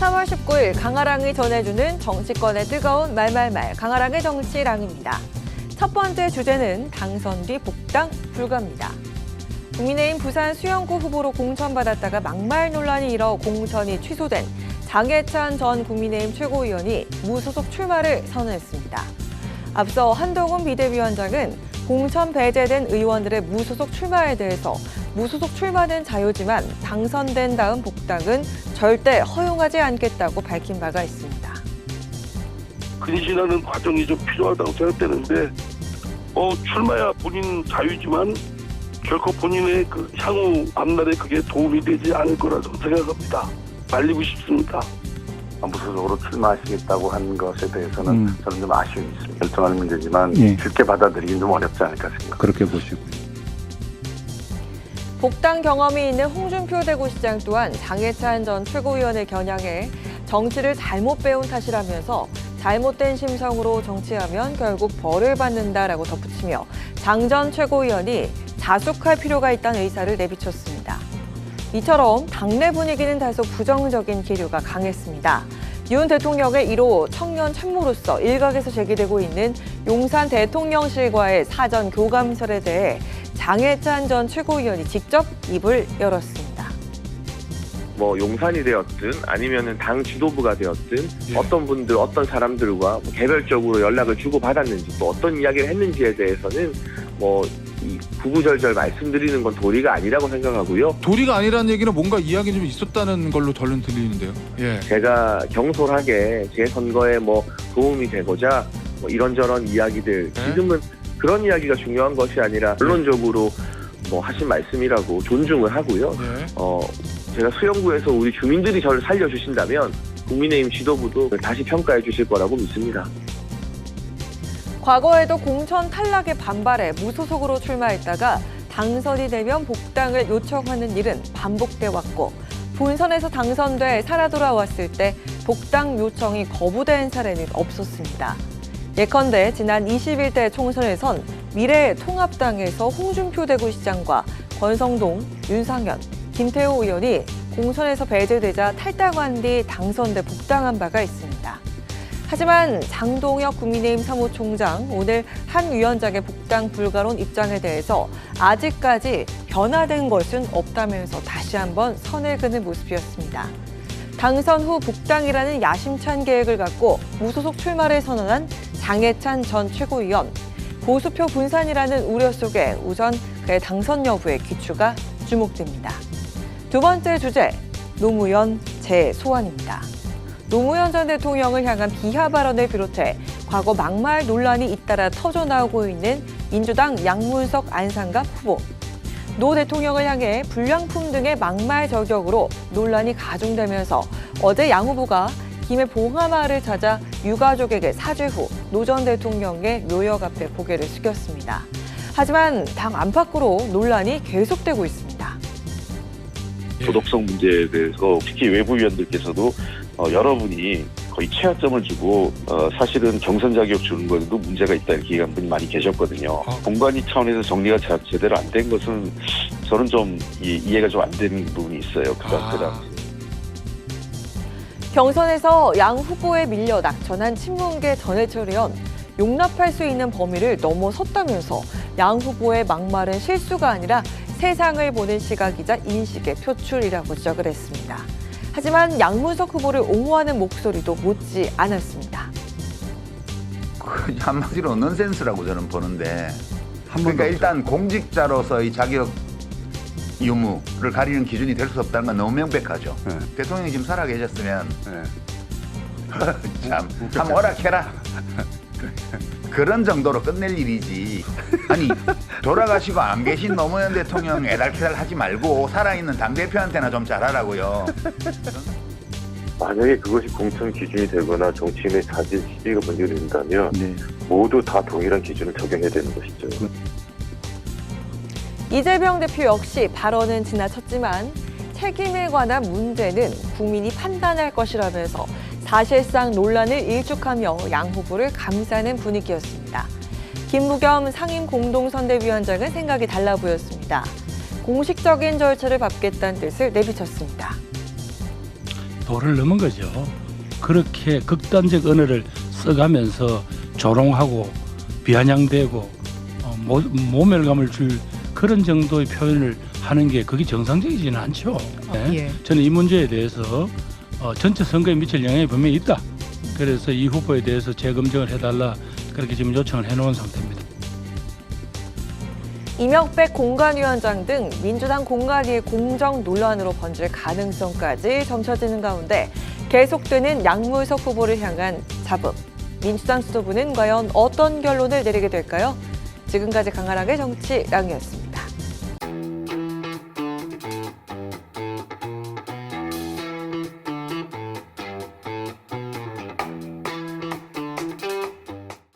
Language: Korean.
3월 19일 강아랑이 전해주는 정치권의 뜨거운 말말말 강아랑의 정치랑입니다. 첫 번째 주제는 당선 뒤 복당 불가입니다. 국민의힘 부산 수영구 후보로 공천받았다가 막말 논란이 일어 공천이 취소된 장해찬 전 국민의힘 최고위원이 무소속 출마를 선언했습니다. 앞서 한동훈 비대위원장은 공천 배제된 의원들의 무소속 출마에 대해서 무소속 출마는 자유지만 당선된 다음 복당은 절대 허용하지 않겠다고 밝힌 바가 있습니다. 근신하는 과정이 좀 필요하다고 생각되는데 출마야 본인 자유지만 결코 본인의 그 향후 앞날에 그게 도움이 되지 않을 거라고 생각합니다. 말리고 싶습니다. 무소속으로 출마하시겠다고 한 것에 대해서는 저는 좀 아쉬움이 있습니다. 결정하는 문제지만 쉽게 받아들이긴 좀 어렵지 않을까 생각합니다. 그렇게 보시고요. 복당 경험이 있는 홍준표 대구시장 또한 장해찬 전 최고위원을 겨냥해 정치를 잘못 배운 탓이라면서 잘못된 심성으로 정치하면 결국 벌을 받는다라고 덧붙이며 장 전 최고위원이 자숙할 필요가 있다는 의사를 내비쳤습니다. 이처럼 당내 분위기는 다소 부정적인 기류가 강했습니다. 윤 대통령의 1호 청년 참모로서 일각에서 제기되고 있는 용산 대통령실과의 사전 교감설에 대해 장해찬 전 최고위원이 직접 입을 열었습니다. 용산이 되었든 아니면은 당 지도부가 되었든 어떤 분들, 어떤 사람들과 개별적으로 연락을 주고받았는지 또 어떤 이야기를 했는지에 대해서는 이 구구절절 말씀드리는 건 도리가 아니라고 생각하고요. 도리가 아니라는 얘기는 뭔가 이야기 좀 있었다는 걸로 저는 들리는데요. 제가 경솔하게 제 선거에 도움이 되고자 이런저런 이야기들 지금은 그런 이야기가 중요한 것이 아니라 결론적으로 하신 말씀이라고 존중을 하고요. 제가 수영구에서 우리 주민들이 저를 살려주신다면 국민의힘 지도부도 다시 평가해 주실 거라고 믿습니다. 과거에도 공천 탈락에 반발해 무소속으로 출마했다가 당선이 되면 복당을 요청하는 일은 반복돼 왔고 본선에서 당선돼 살아 돌아왔을 때 복당 요청이 거부된 사례는 없었습니다. 예컨대 지난 21대 총선에선 미래통합당에서 홍준표 대구시장과 권성동, 윤상현, 김태호 의원이 공천에서 배제되자 탈당한 뒤 당선돼 복당한 바가 있습니다. 하지만 장동혁 국민의힘 사무총장 오늘 한 위원장의 복당 불가론 입장에 대해서 아직까지 변화된 것은 없다면서 다시 한번 선을 그는 모습이었습니다. 당선 후 복당이라는 야심찬 계획을 갖고 무소속 출마를 선언한 장해찬 전 최고위원. 보수표 분산이라는 우려 속에 우선 그의 당선 여부의 귀추가 주목됩니다. 두 번째 주제, 노무현 재소환입니다. 노무현 전 대통령을 향한 비하 발언을 비롯해 과거 막말 논란이 잇따라 터져나오고 있는 민주당 양문석 안상갑 후보. 노 대통령을 향해 불량품 등의 막말 저격으로 논란이 가중되면서 어제 양 후보가 김해 봉하마을을 찾아 유가족에게 사죄 후 노 전 대통령의 묘역 앞에 고개를 숙였습니다. 하지만 당 안팎으로 논란이 계속되고 있습니다. 도덕성 문제에 대해서 특히 외부 위원들께서도 여러분이 거의 최하점을 주고 사실은 경선 자격 주는 것에도 문제가 있다 이렇게 얘기한 분이 많이 계셨거든요. 공관위 차원에서 정리가 제대로 안 된 것은 저는 좀 이해가 좀 안 되는 부분이 있어요. 그 당시. 경선에서 양 후보에 밀려 낙천한 친문계 전해철 의원. 용납할 수 있는 범위를 넘어섰다면서 양 후보의 막말은 실수가 아니라 세상을 보는 시각이자 인식의 표출이라고 지적을 했습니다. 하지만 양문석 후보를 옹호하는 목소리도 못지 않았습니다. 한마디로 넌센스라고 저는 보는데 그러니까 일단 공직자로서의 자격 유무를 가리는 기준이 될 수 없다는 건 너무 명백하죠. 대통령이 지금 살아계셨으면 참 한번 오락해라. 그런 정도로 끝낼 일이지. 아니 돌아가시고 안 계신 노무현 대통령 애달캐달 하지 말고 살아있는 당대표한테나 좀 잘하라고요. 만약에 그것이 공천 기준이 되거나 정치인의 자질 시비가 문제가 된다면 모두 다 동일한 기준을 적용해야 되는 것이죠. 이재명 대표 역시 발언은 지나쳤지만 책임에 관한 문제는 국민이 판단할 것이라면서 사실상 논란을 일축하며 양 후보를 감싸는 분위기였습니다. 김부겸 상임공동선대위원장은 생각이 달라 보였습니다. 공식적인 절차를 밟겠다는 뜻을 내비쳤습니다. 도를 넘은 거죠. 그렇게 극단적 언어를 써가면서 조롱하고 비아냥대고 모멸감을 줄 그런 정도의 표현을 하는 게 그게 정상적이지는 않죠. 네? 예. 저는 이 문제에 대해서 전체 선거에 미칠 영향이 분명히 있다. 그래서 이 후보에 대해서 재검증을 해달라 그렇게 지금 요청을 해놓은 상태입니다. 이명백 공관위원장 등 민주당 공관위의 공정 논란으로 번질 가능성까지 점쳐지는 가운데 계속되는 양문석 후보를 향한 잡음. 민주당 지도부는 과연 어떤 결론을 내리게 될까요? 지금까지 강한학의 정치랑이었습니다.